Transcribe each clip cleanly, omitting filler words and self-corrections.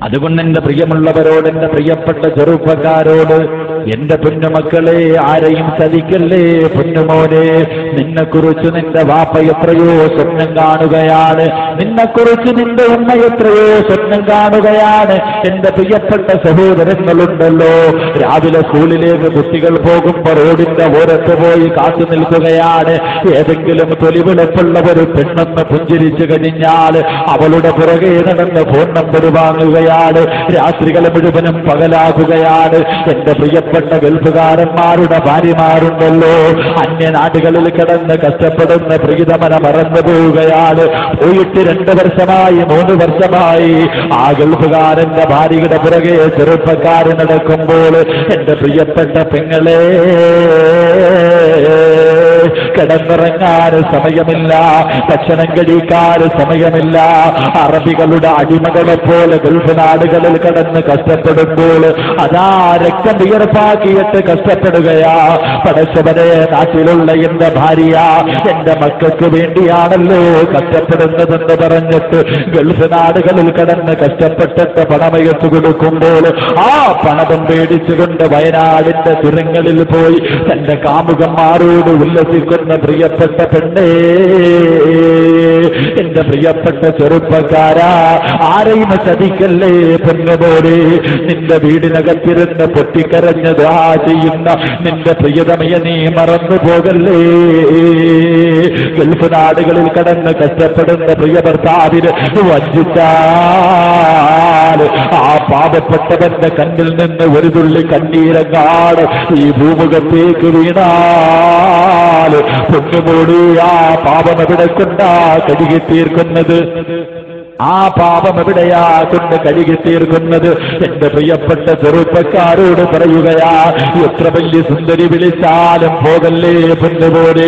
അതുകൊണ്ട് എന്റെ പ്രിയമുള്ളവരോട്, എന്റെ പ്രിയപ്പെട്ട ചെറുപ്പക്കാരോട്, എന്റെ പൊന്നുമക്കളെ, ആരെയും ചതിക്കല്ലേ. പൊന്നുമോനെ, നിന്നെക്കുറിച്ച് നിന്റെ വാപ്പ എത്രയോ സ്വപ്നം കാണുകയാണ്, നിന്നെക്കുറിച്ച് നിന്റെ ഉമ്മ എത്രയോ സ്വപ്നം കാണുകയാണ്. എന്റെ പ്രിയപ്പെട്ട സഹോദരങ്ങളുണ്ടല്ലോ, രാവിലെ സ്കൂളിലേക്ക് കുട്ടികൾ പോകുമ്പോ റോഡിന്റെ ഓരത്ത് പോയി കാത്തു നിൽക്കുകയാണ്. ഏതെങ്കിലും തൊലിവിളപ്പുള്ള ഒരു പെണ്ണെന്ന് പുഞ്ചിരിച്ചു കഴിഞ്ഞാൽ അവളുടെ പുറകെ നടന്ന് ഫോൺ നമ്പർ വാങ്ങുകയാണ്. രാത്രികൾ മുഴുവനും പകലാകുകയാണ്. എന്റെ പ്രിയപ്പെട്ട ഗൾഫുകാരന്മാരുടെ ഭാര്യമാരുണ്ടല്ലോ, അന്യനാടുകളിൽ കിടന്ന് കഷ്ടപ്പെടുന്ന പ്രീതമന മറന്നു പോവുകയാണ്. പോയിട്ട് 2 വർഷമായി 3 വർഷമായി ആ ഗൾഫുകാരന്റെ ഭാര്യയുടെ പുറകെ ചെറുപ്പക്കാരൻ നടക്കുമ്പോൾ എന്റെ പ്രിയപ്പെട്ട പെങ്ങളെ, കിടന്നിറങ്ങാൻ സമയമില്ല, ഭക്ഷണം കഴിക്കാൻ സമയമില്ല. അറബികളുടെ അടിമകളെ പോലെ ഗൾഫ് നാടുകളിൽ കിടന്ന് കഷ്ടപ്പെടുമ്പോൾ അതാ രക്തം വിയർപ്പാക്കിയിട്ട് കഷ്ടപ്പെടുകയാ. പടച്ചവനെ, നാട്ടിലുള്ള എന്റെ ഭാര്യ എന്റെ മക്കൾക്ക് വേണ്ടിയാണല്ലോ കഷ്ടപ്പെടുന്നതെന്ന് പറഞ്ഞിട്ട് ഗൾഫ് നാടുകളിൽ കിടന്ന് കഷ്ടപ്പെട്ടിട്ട് പണമയച്ചു കൊടുക്കുമ്പോൾ ആ പണവും പേടിച്ചുകൊണ്ട് വയനാടിന്റെ തുരങ്ങളിൽ പോയി തന്റെ കാമുകന്മാരോട് ഉല്ലസിക്കുന്ന പ്രിയപ്പെട്ട പെണ്ണേ, എന്റെ പ്രിയപ്പെട്ട ചെറുപ്പക്കാരാ, ആരെയും ചതിക്കല്ലേ. പൊന്നുപോലെ, നിന്റെ വീടിനകത്തിരുന്ന് പൊട്ടിക്കരഞ്ഞ് ദുആ ചെയ്യുന്ന നിന്റെ പ്രിയതമയെ നീ മറന്നു പോകല്ലേ. ഗൾഫ് നാടുകളിൽ കടന്ന് കഷ്ടപ്പെടുന്ന പ്രിയ ഭർത്താവിന് വഞ്ചിച്ചാൽ ആ പാപപ്പെട്ടവന്റെ കണ്ണിൽ നിന്ന് ഒരു തുള്ളി കണ്ണീരങ്ങാട് ഈ ഭൂമുഖത്തേക്ക് വീണാൽ പൊന്നുമൂടി ആ പാപം എവിടെ കൊണ്ടാ കഴുകി തീർക്കുന്നത്? ആ പാപം എവിടെയാ കൊണ്ട് കഴുകി തീർക്കുന്നത്? എന്റെ പ്രിയപ്പെട്ട ചെറുപ്പക്കാരോട് പറയുകയാ, എത്ര വലിയ സുന്ദരി വിളിച്ചാലും പോകല്ലേ പൊന്നുപോലെ.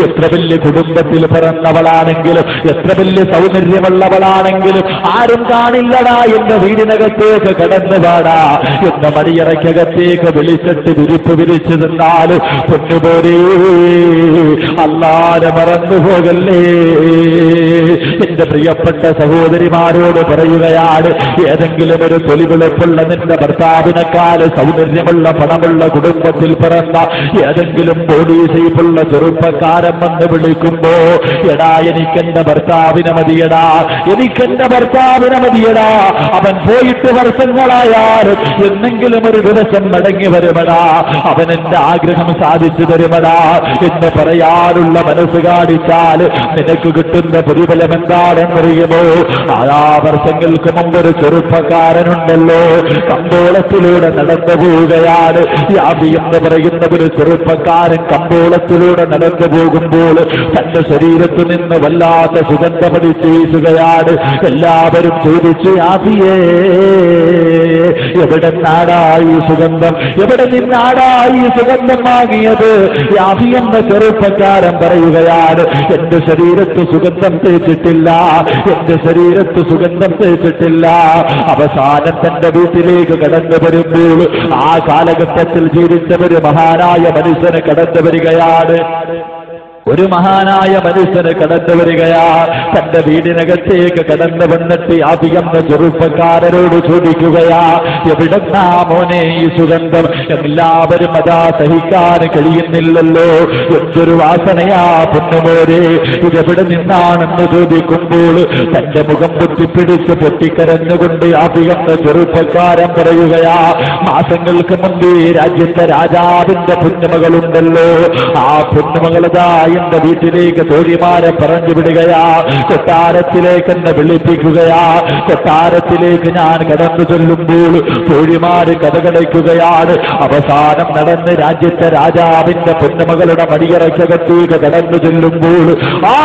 എത്ര വലിയ കുടുംബത്തിൽ പിറന്നവളാണെങ്കിലും, എത്ര വലിയ സൗന്ദര്യമുള്ളവളാണെങ്കിലും ആരും കാണില്ലടാ എന്റെ വീടിനകത്തേക്ക് കടന്നു പാടാ എന്ന മടിയറയ്ക്കകത്തേക്ക് വിളിച്ചിട്ട് വിരിപ്പ് വിരിച്ചു നിന്നാലും പൊന്നുപോലെ അല്ലാതെ മറന്നു പോകല്ലേ. എന്റെ പ്രിയപ്പെട്ട സഹോദരിമാരോട് പറയുകയാണ്, ഏതെങ്കിലും ഒരു തൊലിവിളപ്പുള്ള നിന്റെ ഭർത്താവിനെക്കാൾ സൗന്ദര്യമുള്ള പണമുള്ള കുടുംബത്തിൽ പിറന്ന ഏതെങ്കിലും ബോഡി ഷേപ്പുള്ള ചെറുപ്പക്കാരൻ വന്ന് വിളിക്കുമ്പോ, എടാ എനിക്കെന്റെ ഭർത്താവിനെ മതിയടാ, എനിക്കെന്റെ ഭർത്താവിനെ മതിയടാ, അവൻ പോയിട്ട് വർഷങ്ങളായാലും എന്നെങ്കിലും ഒരു ദിവസം മടങ്ങി വരുമടാ, അവൻ എന്റെ ആഗ്രഹം സാധിച്ചു തരുമടാ എന്ന് പറയാനുള്ള മനസ്സ് കാണിച്ചാൽ നിനക്ക് കിട്ടുന്ന പ്രതിഫലം എന്താണെന്നറിയുമോ? 6 വർഷങ്ങൾക്ക് മുമ്പ് ഒരു ചെറുപ്പക്കാരനുണ്ടല്ലോ, കമ്പോളത്തിലൂടെ നടന്നു പോവുകയാണ്. യാബി എന്ന് പറയുന്ന ഒരു ചെറുപ്പക്കാരൻ കമ്പോളത്തിലൂടെ നടന്നു പോകുമ്പോൾ തന്റെ ശരീരത്തിൽ നിന്ന് വല്ലാത്ത സുഗന്ധമടിച്ച് വീശുകയാണ്. എല്ലാവരും ചോദിച്ചു, യാബിയേ, എവിടെ നാടായി സുഗന്ധം, എവിടെ നിന്നാടായി സുഗന്ധം വാങ്ങിയത്? യാബി എന്ന ചെറുപ്പക്കാരൻ പറയുകയാണ്, എന്റെ ശരീരത്ത് സുഗന്ധം തേച്ചിട്ടില്ല, എന്റെ ശരീരത്ത് സുഗന്ധം തേച്ചിട്ടില്ല. അവസാനം തന്റെ വീട്ടിലേക്ക് കടന്നു വരുമ്പോൾ ആ കാലഘട്ടത്തിൽ ജീവിച്ച ഒരു മഹാനായ മനുഷ്യന് കടന്നു വരികയാണ്. ഒരു മഹാനായ മനുഷ്യന് കടന്നു വരികയാ. തന്റെ വീടിനകത്തേക്ക് കടന്നു വന്നിട്ട് ആദ്യമെന്ന ചെറുപ്പക്കാരനോട് ചോദിക്കുകയാ, എവിടെന്നാ മോനെ ഈ സുഗന്ധം? എല്ലാവരും അതാ സഹിക്കാൻ കഴിയുന്നില്ലല്ലോ, എന്തൊരു വാസനയാ പൊന്നുമോരെ, ഇതെവിടെ നിന്നാണെന്ന് ചോദിക്കുമ്പോൾ തന്റെ മുഖം പൊട്ടിപ്പിടിച്ച് പൊട്ടിക്കരഞ്ഞുകൊണ്ട് ആദ്യമെന്ന ചെറുപ്പക്കാരൻ പറയുകയാ, മാസങ്ങൾക്ക് മുമ്പ് രാജ്യത്തെ രാജാവിന്റെ പൊന്നുമകളുണ്ടല്ലോ, ആ പൊന്നുമകളതാ എന്റെ വീട്ടിലേക്ക് തോഴിമാരെ പറഞ്ഞു വിടുകയാ, കൊട്ടാരത്തിലേക്ക് എന്നെ വിളിപ്പിക്കുകയാ. കൊട്ടാരത്തിലേക്ക് ഞാൻ കടന്നു ചെല്ലുമ്പോൾ തോഴിമാര് കഥകളയ്ക്കുകയാണ്. അവസാനം നടന്ന് രാജ്യത്തെ രാജാവിന്റെ പൊന്നുമകളുടെ മടിയറയ്ക്കകത്തേക്ക് കടന്നു ചെല്ലുമ്പോൾ ആ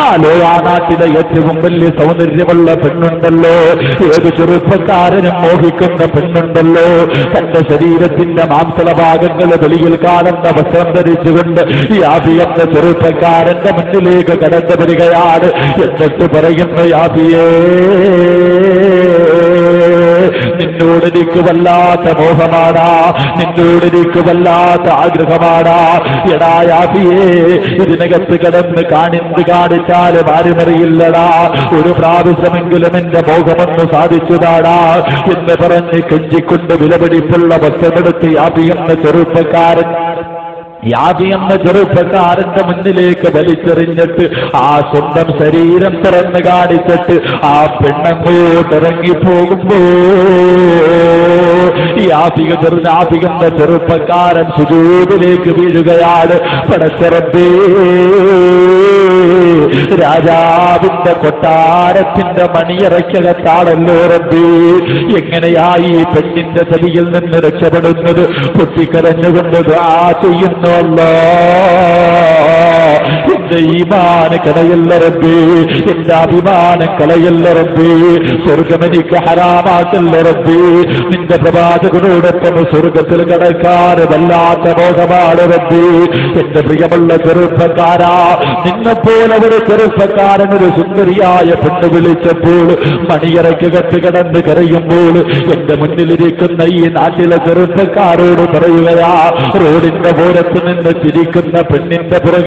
നാട്ടിലെ ഏറ്റവും വലിയ സൗന്ദര്യമുള്ള പെണ്ണുണ്ടല്ലോ, ഏത് ചെറുപ്പക്കാരനും മോഹിക്കുന്ന പെണ്ണുണ്ടല്ലോ, തന്റെ ശരീരത്തിന്റെ മാംസള ഭാഗങ്ങൾ വെളിയിൽ കാണുന്ന വസ്ത്രം ധരിച്ചുകൊണ്ട് ഈ ആദ്യത്തെ ചെറുപ്പക്കാരൻ ന്റെ മുന്നിലേക്ക് കടന്നു വരികയാണ്. എന്നിട്ട് പറയുന്നു, യാബിയേ, നിന്നോട് എനിക്ക് വല്ലാത്ത മോഹമാടാ, നിന്നോട് എനിക്ക് വല്ലാത്ത ആഗ്രഹമാടാ. എടാ യാഫിയേ, ഇതിനകത്ത് കിടന്ന് കാണിച്ചാലും ആരുമറിയില്ലടാ, ഒരു പ്രാവശ്യമെങ്കിലും എന്റെ മോഹമൊന്ന് സാധിച്ചതാടാ എന്ന് പറഞ്ഞ് കെഞ്ചിക്കൊണ്ട് വിലപിടിപ്പുള്ള വസ്ത്രമെടുത്ത് യാഫി എന്ന ചെറുപ്പക്കാരന്റെ മുന്നിലേക്ക് വലിച്ചെറിഞ്ഞിട്ട് ആ സ്വന്തം ശരീരം തുറന്ന് കാണിച്ചിട്ട് ആ പെണ്ണങ്ങോട്ടിറങ്ങിപ്പോകുമ്പോ യാഫികെന്ന ചെറുപ്പക്കാരൻ സുജൂദിലേക്ക് വീഴുകയാണ്. പടച്ചറബേ, രാജാവിന്റെ കൊട്ടാരത്തിന്റെ മണിയറയ്ക്കകത്താണല്ലോ റബ്ബേ, എങ്ങനെയായി ഈ പെണ്ണിന്റെ ചതിയിൽ നിന്ന് രക്ഷപ്പെടുന്നത്? പൊട്ടിക്കരഞ്ഞുകൊണ്ട് ദുആ ചെയ്യുന്നു. എന്റെ ഈമാന് കളയല്ല റബ്ബേ, എന്റെ അഭിമാനം കളയല്ല റബ്ബേ, സ്വർഗം എനിക്ക് ഹറാമാക്കല്ല റബ്ബേ. നിന്റെ പ്രവാചകനോടൊപ്പം സ്വർഗത്തിൽ കടക്കാൻ വല്ലാത്ത മോഹമാണ് റബ്ബേ. എന്റെ പ്രിയമുള്ള ചെറുപ്പക്കാരാ, നിന്നെപ്പോലെ ഒരു ചെറുപ്പക്കാരൻ ഒരു സുന്ദരിയായ പെണ്ണ് വിളിച്ചപ്പോൾ മണിയറയ്ക്കകത്ത് കിടന്ന് കരയുമ്പോൾ എന്റെ മുന്നിലിരിക്കുന്ന ഈ നാട്ടിലെ ചെറുപ്പക്കാരോട് പറയുകയാ, റോഡിന്റെ ഓരത്ത് നിന്ന് ചിരിക്കുന്ന പെണ്ണിന്റെ പുറകെ